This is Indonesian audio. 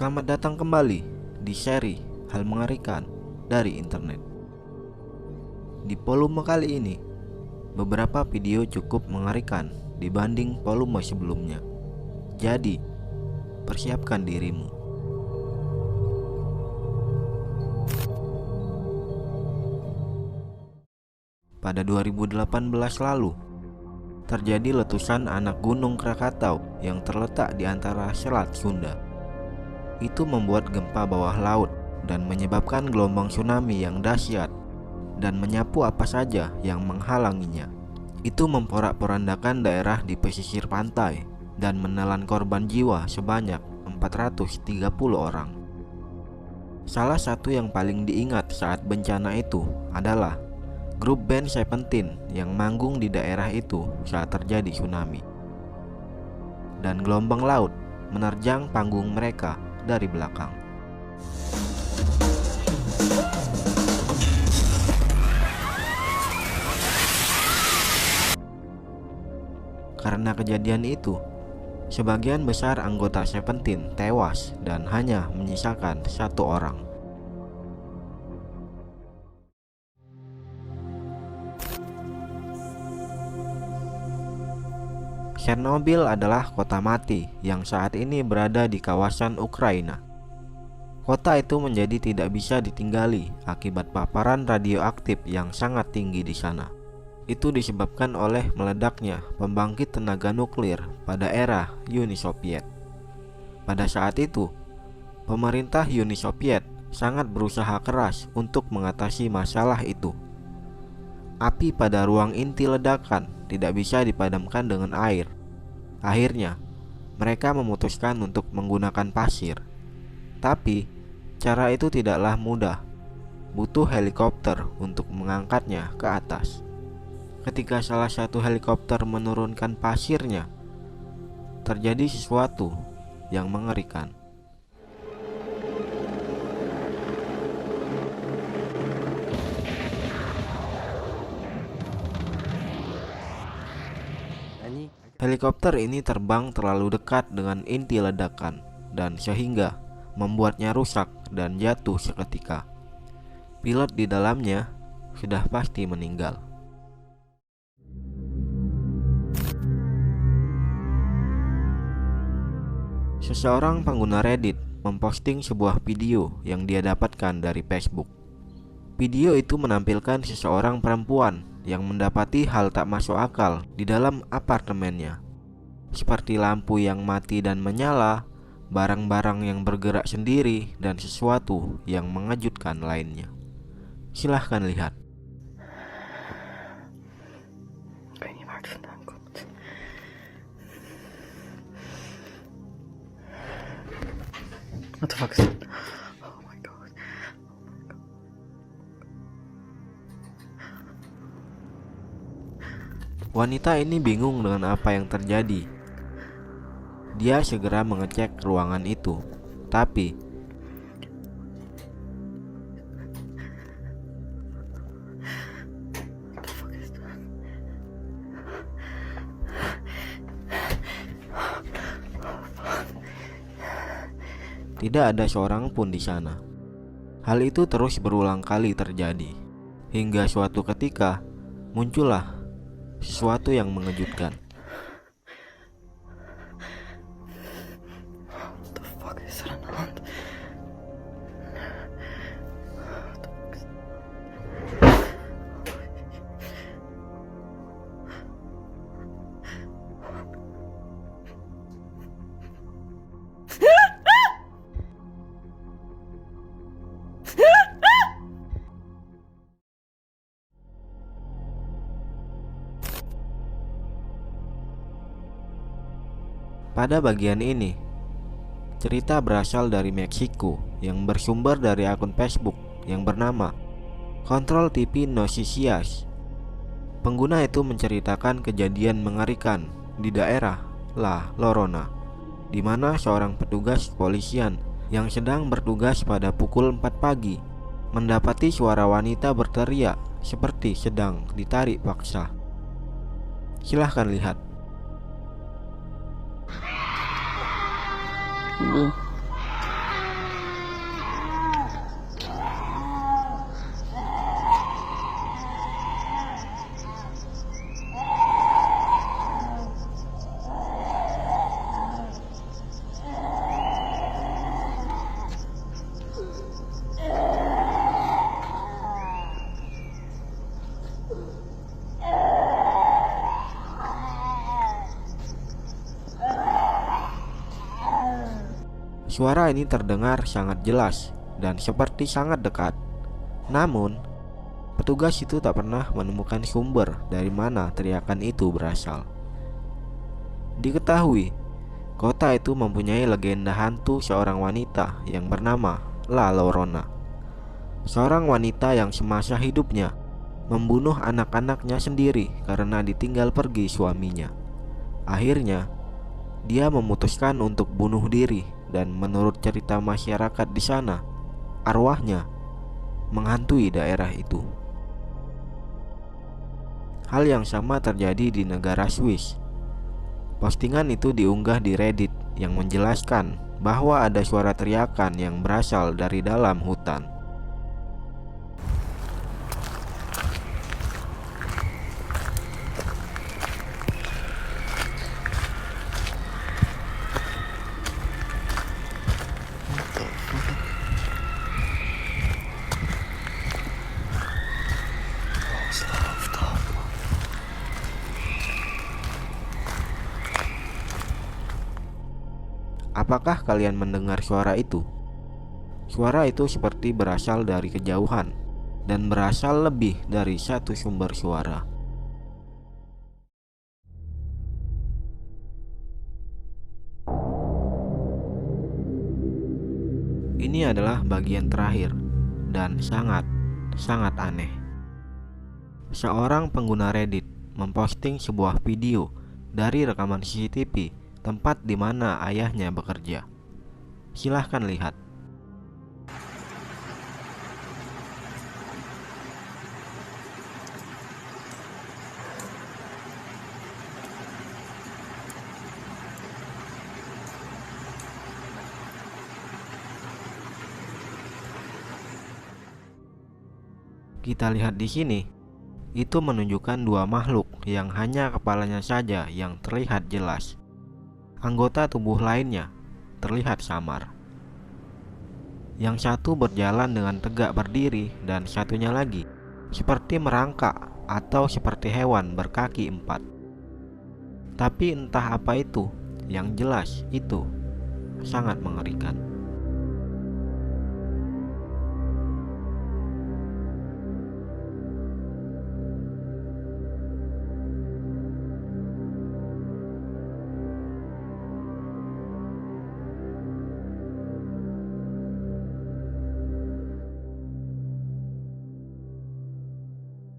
Selamat datang kembali di seri Hal Mengerikan dari Internet. Di volume kali ini, beberapa video cukup mengerikan dibanding volume sebelumnya. Jadi, persiapkan dirimu. Pada 2018 lalu, terjadi letusan anak gunung Krakatau yang terletak di antara Selat Sunda. Itu membuat gempa bawah laut dan menyebabkan gelombang tsunami yang dahsyat dan menyapu apa saja yang menghalanginya. Itu memporak-porandakan daerah di pesisir pantai dan menelan korban jiwa sebanyak 430 orang. Salah satu yang paling diingat saat bencana itu adalah grup band Seventeen yang manggung di daerah itu saat terjadi tsunami. Dan gelombang laut menerjang panggung mereka dari belakang. Karena kejadian itu, sebagian besar anggota Seventeen tewas dan hanya menyisakan satu orang. Chernobyl adalah kota mati yang saat ini berada di kawasan Ukraina. Kota itu menjadi tidak bisa ditinggali akibat paparan radioaktif yang sangat tinggi di sana. Itu disebabkan oleh meledaknya pembangkit tenaga nuklir pada era Uni Soviet. Pada saat itu, pemerintah Uni Soviet sangat berusaha keras untuk mengatasi masalah itu. Api pada ruang inti ledakan tidak bisa dipadamkan dengan air. Akhirnya, mereka memutuskan untuk menggunakan pasir. Tapi, cara itu tidaklah mudah. Butuh helikopter untuk mengangkatnya ke atas. Ketika salah satu helikopter menurunkan pasirnya, terjadi sesuatu yang mengerikan. Helikopter ini terbang terlalu dekat dengan inti ledakan dan sehingga membuatnya rusak dan jatuh seketika. Pilot di dalamnya sudah pasti meninggal. Seseorang pengguna Reddit memposting sebuah video yang dia dapatkan dari Facebook. Video itu menampilkan seseorang perempuan yang mendapati hal tak masuk akal di dalam apartemennya, seperti lampu yang mati dan menyala, barang-barang yang bergerak sendiri, dan sesuatu yang mengejutkan lainnya. Silahkan lihat. What the fuck is that? Oh my god. Wanita ini bingung dengan apa yang terjadi. Dia segera mengecek ruangan itu, tapi tidak ada seorang pun di sana. Hal itu terus berulang kali terjadi, hingga suatu ketika muncullah sesuatu yang mengejutkan. What the fuck is that? Pada bagian ini, cerita berasal dari Meksiko yang bersumber dari akun Facebook yang bernama Control TV Noticias. Pengguna itu menceritakan kejadian mengerikan di daerah La Llorona, di mana seorang petugas kepolisian yang sedang bertugas pada pukul 4 pagi mendapati suara wanita berteriak seperti sedang ditarik paksa. Silahkan lihat. Suara ini terdengar sangat jelas dan seperti sangat dekat. Namun, petugas itu tak pernah menemukan sumber dari mana teriakan itu berasal. Diketahui, kota itu mempunyai legenda hantu seorang wanita yang bernama La Llorona. Seorang wanita yang semasa hidupnya membunuh anak-anaknya sendiri karena ditinggal pergi suaminya. Akhirnya, dia memutuskan untuk bunuh diri dan menurut cerita masyarakat di sana, arwahnya menghantui daerah itu. Hal yang sama terjadi di negara Swiss. Postingan itu diunggah di Reddit yang menjelaskan bahwa ada suara teriakan yang berasal dari dalam hutan. Apakah kalian mendengar suara itu? Suara itu seperti berasal dari kejauhan dan berasal lebih dari satu sumber suara. Ini adalah bagian terakhir dan sangat aneh. Seorang pengguna Reddit memposting sebuah video dari rekaman CCTV tempat di mana ayahnya bekerja. Silahkan lihat. Kita lihat di sini. Itu menunjukkan dua makhluk yang hanya kepalanya saja yang terlihat jelas. Anggota tubuh lainnya terlihat samar. Yang satu berjalan dengan tegak berdiri dan satunya lagi seperti merangkak atau seperti hewan berkaki 4. Tapi entah apa itu, yang jelas itu sangat mengerikan.